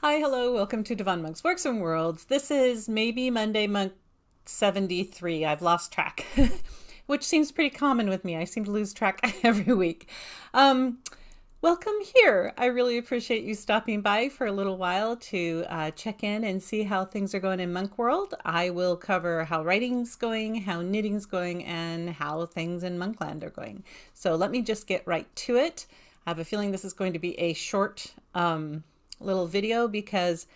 Hi, hello, welcome to Devon Monk's Works and Worlds. This is maybe Monday Monk 73. I've lost track, which seems pretty common with me. I seem to lose track every week. Um, Welcome here. I really appreciate you stopping by for a little while to check in and see how things are going in Monk World. I will cover how writing's going, how knitting's going, and how things in Monkland are going. So let me just get right to it. I have a feeling this is going to be a short little video because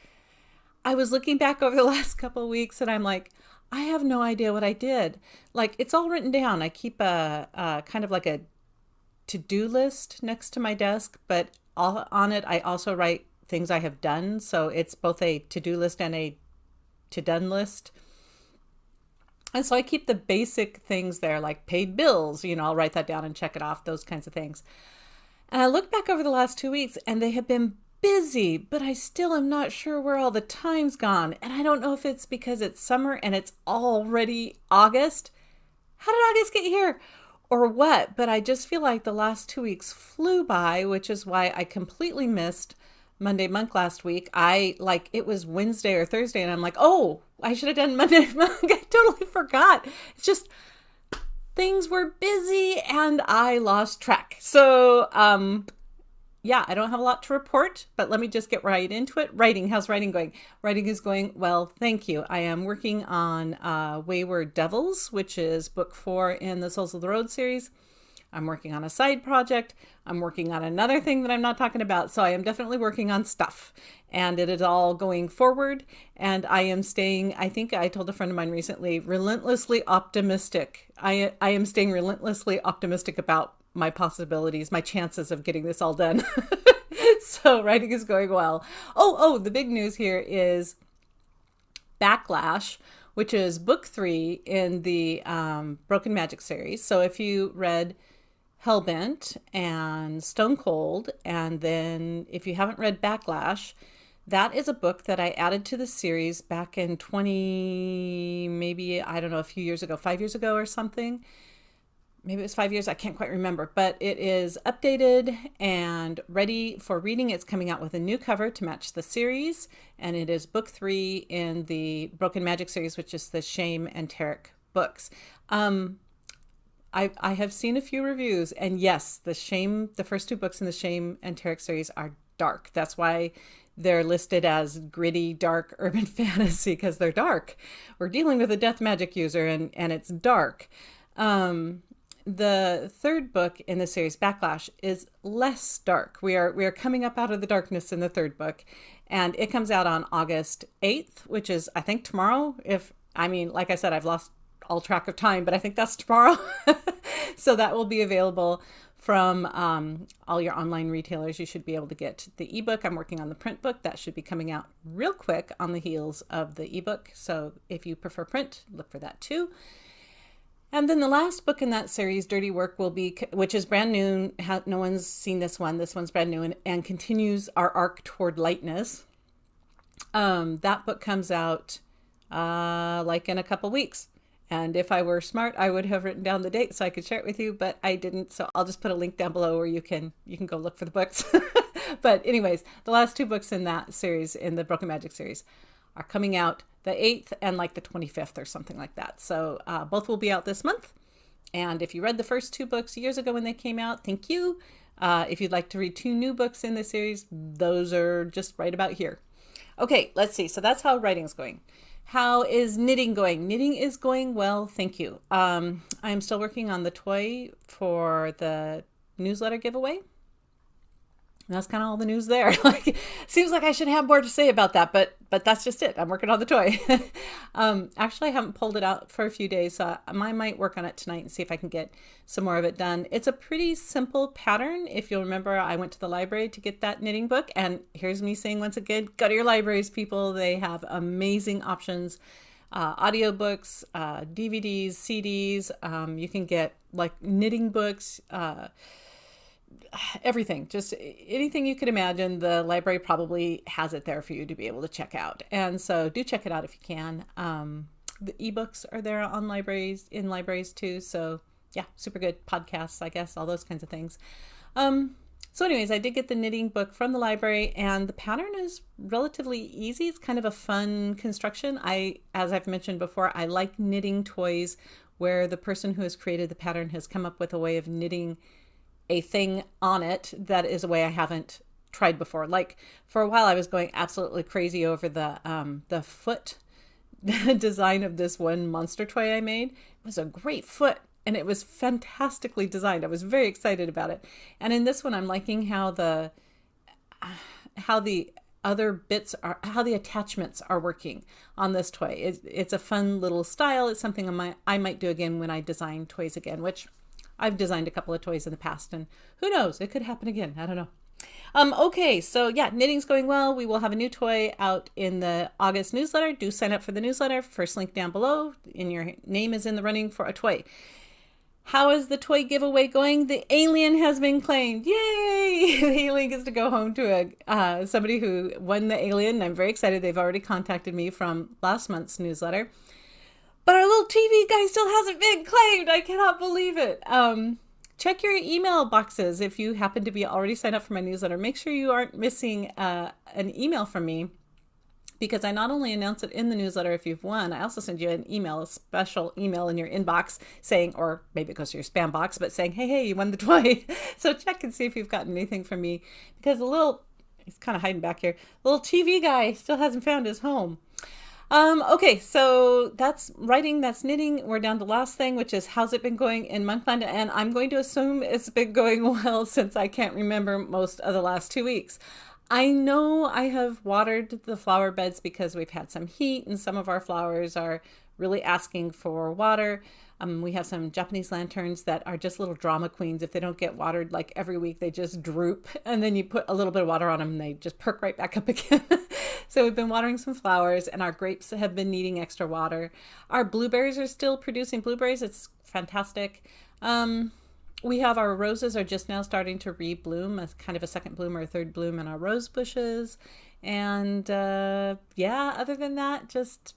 I was looking back over the last couple of weeks and I'm like, I have no idea what I did. Like, it's all written down. I keep a kind of like a to-do list next to my desk, but on it I also write things I have done. So it's both a to-do list and a to-done list. And so I keep the basic things there, like paid bills, I'll write that down and check it off, those kinds of things. And I look back over the last 2 weeks and they have been busy, but I still am not sure where all the time's gone. And I don't know if it's because it's summer and it's already August. How did August get here? Or what? But I just feel like the last 2 weeks flew by, which is why I completely missed Monday Monk last week. It was Wednesday or Thursday, and I'm like, oh, I should have done Monday Monk. I totally forgot. It's just things were busy and I lost track. So, yeah, I don't have a lot to report, but let me just get right into it. Writing, how's writing going? Writing is going well, thank you. I am working on Wayward Devils, which is book 4 in the Souls of the Road series. I'm working on a side project. I'm working on another thing that I'm not talking about. So I am definitely working on stuff, and it is all going forward. And I am staying, I think I told a friend of mine recently, relentlessly optimistic. I am staying relentlessly optimistic about my possibilities, my chances of getting this all done. So writing is going well. The big news here is Backlash, which is book 3 in the Broken Magic series. So if you read Hellbent and Stone Cold, and then if you haven't read Backlash, that is a book that I added to the series back in 20, maybe, I don't know, a few years ago, 5 years ago or something. Maybe it was 5 years, I can't quite remember, but it is updated and ready for reading. It's coming out with a new cover to match the series, and it is book 3 in the Broken Magic series, which is the Shame and Tarek books. I have seen a few reviews, and yes, the first 2 books in the Shame and Tarek series are dark. That's why they're listed as gritty, dark urban fantasy, because they're dark. We're dealing with a death magic user, and it's dark. The 3rd book in the series, Backlash, is less dark. We are coming up out of the darkness in the 3rd book, and it comes out on August 8th, which is, I think, tomorrow. Like I said, I've lost all track of time, but I think that's tomorrow. So that will be available from all your online retailers. You should be able to get the ebook. I'm working on the print book. That should be coming out real quick on the heels of the ebook. So if you prefer print, look for that too. And then the last book in that series, Dirty Work, will be, which is brand new. No one's seen this one. This one's brand new and continues our arc toward lightness. That book comes out like in a couple weeks. And if I were smart, I would have written down the date so I could share it with you, but I didn't. So I'll just put a link down below where you can go look for the books. But anyways, the last 2 books in that series, in the Broken Magic series, are coming out the 8th and like the 25th or something like that. So both will be out this month. And if you read the first 2 books years ago when they came out, thank you. If you'd like to read 2 new books in the series, those are just right about here. Okay, let's see. So that's how writing's going. How is knitting going? Knitting is going well, thank you. I'm still working on the toy for the newsletter giveaway. And that's kind of all the news there. Seems like I should have more to say about that, but that's just it. I'm working on the toy. Actually, I haven't pulled it out for a few days, so I might work on it tonight and see if I can get some more of it done. It's a pretty simple pattern. If you'll remember, I went to the library to get that knitting book, and here's me saying once again, go to your libraries, people. They have amazing options. Audiobooks, DVDs, CDs. You can get like knitting books, everything, just anything you could imagine. The library probably has it there for you to be able to check out. And so do check it out if you can. The ebooks are there in libraries too. So yeah, super good podcasts, I guess, all those kinds of things. So anyways, I did get the knitting book from the library, and the pattern is relatively easy. It's kind of a fun construction. As I've mentioned before, I like knitting toys where the person who has created the pattern has come up with a way of knitting a thing on it that is a way I haven't tried before. Like for a while, I was going absolutely crazy over the foot design of this one monster toy I made. It was a great foot, and it was fantastically designed. I was very excited about it. And in this one, I'm liking how the other bits are, how the attachments are working on this toy. It's a fun little style. It's something I might do again when I design toys again, which I've designed a couple of toys in the past, and who knows, it could happen again. I don't know. Okay, so yeah, knitting's going well. We will have a new toy out in the August newsletter. Do sign up for the newsletter. First link down below, and your name is in the running for a toy. How is the toy giveaway going? The alien has been claimed. Yay! The alien gets to go home to somebody who won the alien. I'm very excited. They've already contacted me from last month's newsletter. But our little TV guy still hasn't been claimed. I cannot believe it. Check your email boxes if you happen to be already signed up for my newsletter. Make sure you aren't missing an email from me, because I not only announce it in the newsletter if you've won, I also send you an email, a special email in your inbox saying, or maybe it goes to your spam box, but saying, hey, you won the toy. So check and see if you've gotten anything from me, because he's kind of hiding back here, little TV guy still hasn't found his home. Okay, so that's writing, that's knitting. We're down to the last thing, which is how's it been going in Monkland? And I'm going to assume it's been going well since I can't remember most of the last 2 weeks. I know I have watered the flower beds because we've had some heat and some of our flowers are really asking for water. We have some Japanese lanterns that are just little drama queens. If they don't get watered like every week, they just droop, and then you put a little bit of water on them and they just perk right back up again. So we've been watering some flowers, and our grapes have been needing extra water. Our blueberries are still producing blueberries. It's fantastic. We have our roses are just now starting to rebloom, as kind of a second bloom or a third bloom in our rose bushes. And yeah, other than that, just,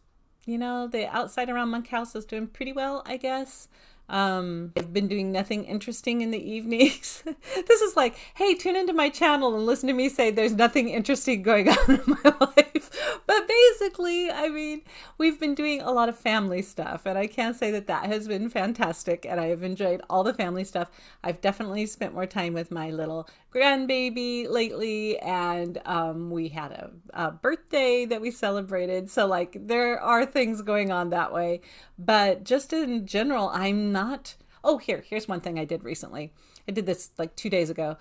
the outside around Monk House is doing pretty well, I guess. I've been doing nothing interesting in the evenings. This is like, hey, tune into my channel and listen to me say there's nothing interesting going on in my life. But basically, I mean, we've been doing a lot of family stuff, and I can say that has been fantastic, and I have enjoyed all the family stuff. I've definitely spent more time with my little grandbaby lately, and we had a birthday that we celebrated. So like, there are things going on that way, but just in general, I'm not. Oh, here's one thing I did recently. I did this like 2 days ago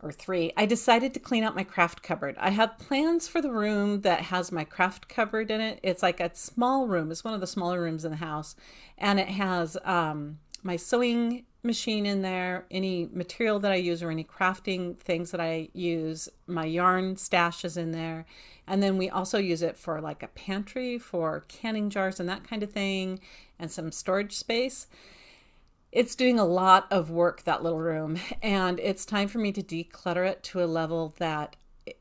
or 3. I decided to clean out my craft cupboard. I have plans for the room that has my craft cupboard in it. It's like a small room. It's one of the smaller rooms in the house, and it has my sewing machine in there, any material that I use or any crafting things that I use. My yarn stash is in there. And then we also use it for like a pantry for canning jars and that kind of thing, and some storage space. It's doing a lot of work, that little room, and it's time for me to declutter it to a level that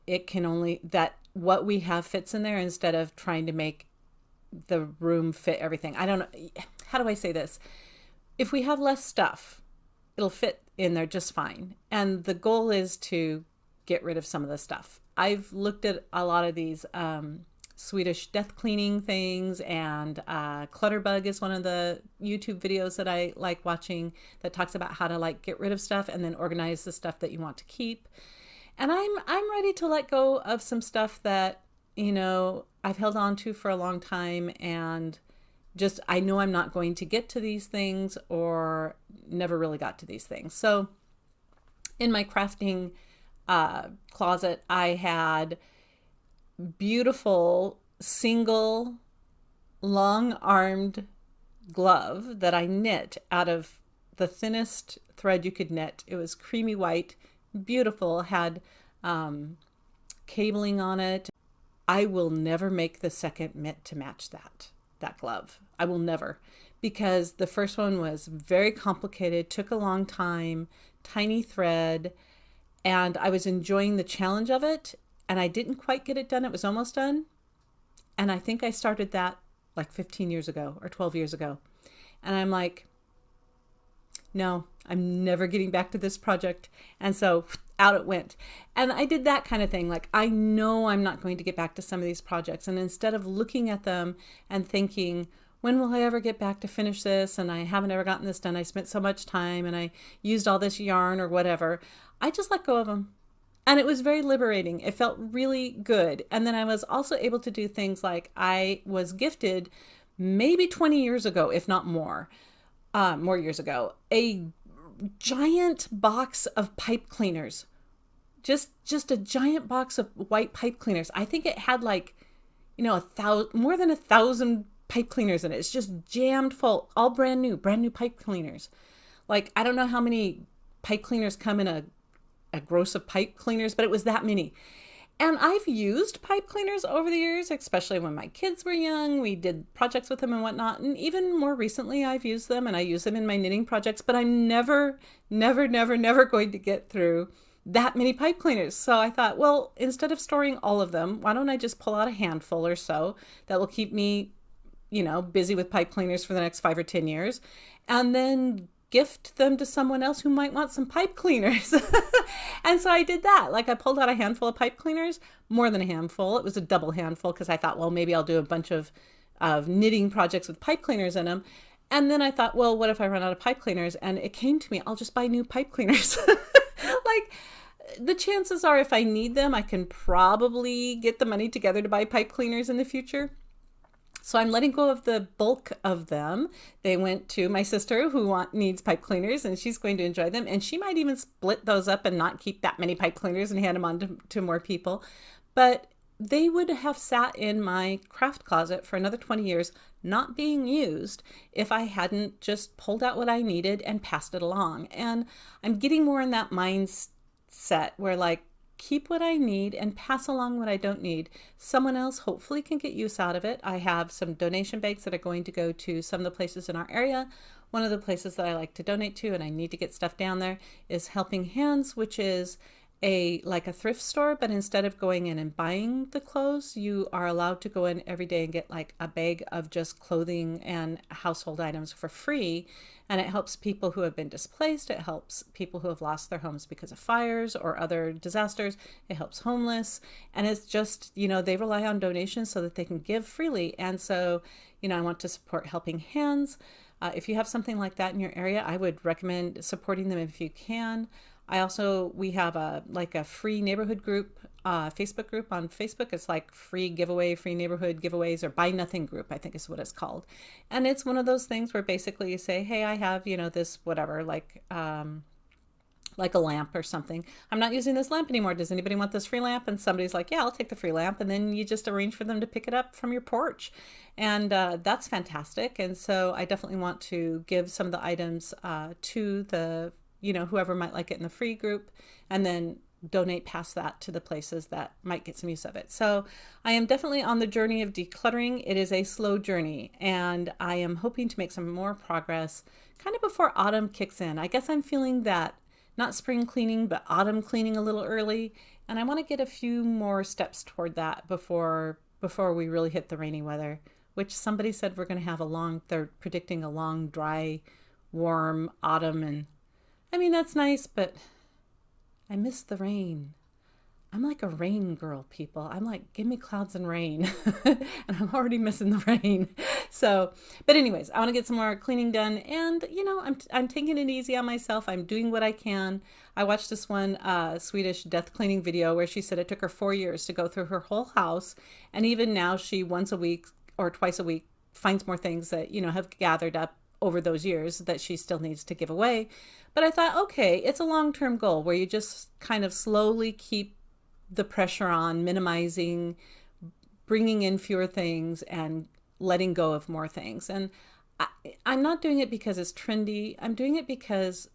that what we have fits in there, instead of trying to make the room fit everything. I don't know. How do I say this? If we have less stuff, it'll fit in there just fine. And the goal is to get rid of some of the stuff. I've looked at a lot of these Swedish death cleaning things, and declutter-bug is one of the YouTube videos that I like watching that talks about how to like get rid of stuff and then organize the stuff that you want to keep. And I'm ready to let go of some stuff that, I've held on to for a long time, and just I know I'm not going to get to these things, or never really got to these things. So in my crafting closet, I had beautiful single long-armed glove that I knit out of the thinnest thread you could knit. It was creamy white, beautiful, had cabling on it. I will never make the second mitt to match that glove. I will never, because the first one was very complicated, took a long time, tiny thread, and I was enjoying the challenge of it, and I didn't quite get it done. It was almost done. And I think I started that like 15 years ago or 12 years ago. And I'm like, no, I'm never getting back to this project. And so out it went. And I did that kind of thing. Like, I know I'm not going to get back to some of these projects. And instead of looking at them and thinking, when will I ever get back to finish this? And I haven't ever gotten this done. I spent so much time and I used all this yarn or whatever. I just let go of them. And it was very liberating. It felt really good. And then I was also able to do things like I was gifted maybe 20 years ago, if not more years ago, a giant box of pipe cleaners. Just a giant box of white pipe cleaners. I think it had like, more than 1,000 pipe cleaners in it. It's just jammed full, all brand new pipe cleaners. Like, I don't know how many pipe cleaners come in a gross of pipe cleaners, but it was that many. And I've used pipe cleaners over the years, especially when my kids were young. We did projects with them and whatnot. And even more recently, I've used them and I use them in my knitting projects, but I'm never going to get through that many pipe cleaners. So I thought, well, instead of storing all of them, why don't I just pull out a handful or so that will keep me, busy with pipe cleaners for the next 5 or 10 years, and then gift them to someone else who might want some pipe cleaners. And so I did that. Like, I pulled out a handful of pipe cleaners, more than a handful. It was a double handful because I thought, well, maybe I'll do a bunch of knitting projects with pipe cleaners in them. And then I thought, well, what if I run out of pipe cleaners? And it came to me, I'll just buy new pipe cleaners. Like, the chances are if I need them, I can probably get the money together to buy pipe cleaners in the future. So I'm letting go of the bulk of them. They went to my sister who needs pipe cleaners, and she's going to enjoy them. And she might even split those up and not keep that many pipe cleaners and hand them on to more people. But they would have sat in my craft closet for another 20 years, not being used, if I hadn't just pulled out what I needed and passed it along. And I'm getting more in that mindset where, like, keep what I need and pass along what I don't need. Someone else hopefully can get use out of it. I have some donation bags that are going to go to some of the places in our area. One of the places that I like to donate to, and I need to get stuff down there, is Helping Hands, which is like a thrift store, but instead of going in and buying the clothes, you are allowed to go in every day and get like a bag of just clothing and household items for free. And it helps people who have been displaced. It helps people who have lost their homes because of fires or other disasters. It helps homeless. And it's just, they rely on donations so that they can give freely. And so, I want to support Helping Hands. If you have something like that in your area, I would recommend supporting them if you can. We have a free neighborhood group, Facebook group on Facebook. It's like free neighborhood giveaways, or buy nothing group, I think is what it's called. And it's one of those things where basically you say, hey, I have, this whatever, like a lamp or something. I'm not using this lamp anymore. Does anybody want this free lamp? And somebody's like, yeah, I'll take the free lamp. And then you just arrange for them to pick it up from your porch. And that's fantastic. And so I definitely want to give some of the items to the whoever might like it in the free group, and then donate past that to the places that might get some use of it. So I am definitely on the journey of decluttering. It is a slow journey, and I am hoping to make some more progress kind of before autumn kicks in. I guess I'm feeling that, not spring cleaning, but autumn cleaning a little early. And I want to get a few more steps toward that before we really hit the rainy weather, which somebody said we're going to have they're predicting a long, dry, warm autumn. And I mean, that's nice, but I miss the rain. I'm like a rain girl, people. I'm like, give me clouds and rain. And I'm already missing the rain. So, but anyways, I want to get some more cleaning done. And, I'm taking it easy on myself. I'm doing what I can. I watched this one Swedish death cleaning video where she said it took her 4 years to go through her whole house. And even now she once a week or twice a week finds more things that, have gathered up over those years that she still needs to give away. But I thought, okay, it's a long-term goal where you just kind of slowly keep the pressure on, minimizing, bringing in fewer things and letting go of more things. And I'm not doing it because it's trendy. I'm doing it because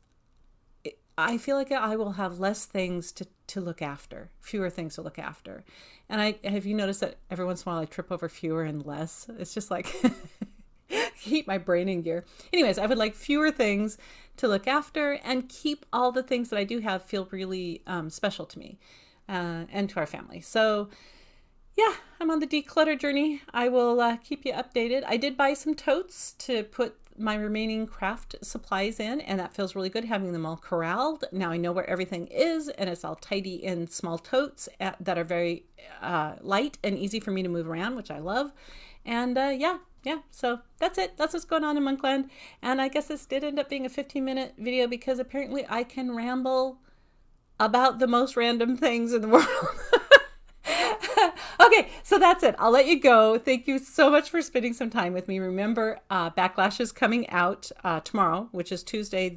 I feel like I will have less things to look after, fewer things to look after. And have you noticed that every once in a while I trip over fewer and less? It's just like keep my brain in gear. Anyways, I would like fewer things to look after and keep all the things that I do have feel really special to me and to our family. So yeah, I'm on the declutter journey. I will keep you updated. I did buy some totes to put my remaining craft supplies in, and that feels really good having them all corralled. Now I know where everything is, and it's all tidy in small totes that are very light and easy for me to move around, which I love. And yeah, so that's it. That's what's going on in Monkland. And I guess this did end up being a 15-minute video because apparently I can ramble about the most random things in the world. Okay, so that's it. I'll let you go. Thank you so much for spending some time with me. Remember, Backlash is coming out tomorrow, which is Tuesday,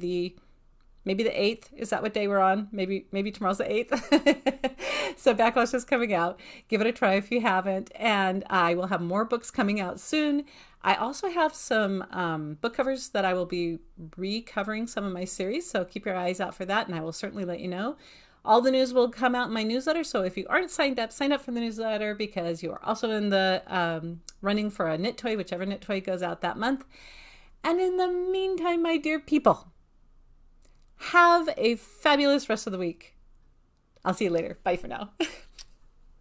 maybe the 8th. Is that what day we're on? Maybe tomorrow's the 8th. So Backlash is coming out. Give it a try if you haven't. And I will have more books coming out soon. I also have some book covers that I will be recovering some of my series. So keep your eyes out for that, and I will certainly let you know. All the news will come out in my newsletter, so if you aren't signed up, sign up for the newsletter because you are also in the running for a knit toy, whichever knit toy goes out that month. And in the meantime, my dear people, have a fabulous rest of the week. I'll see you later. Bye for now.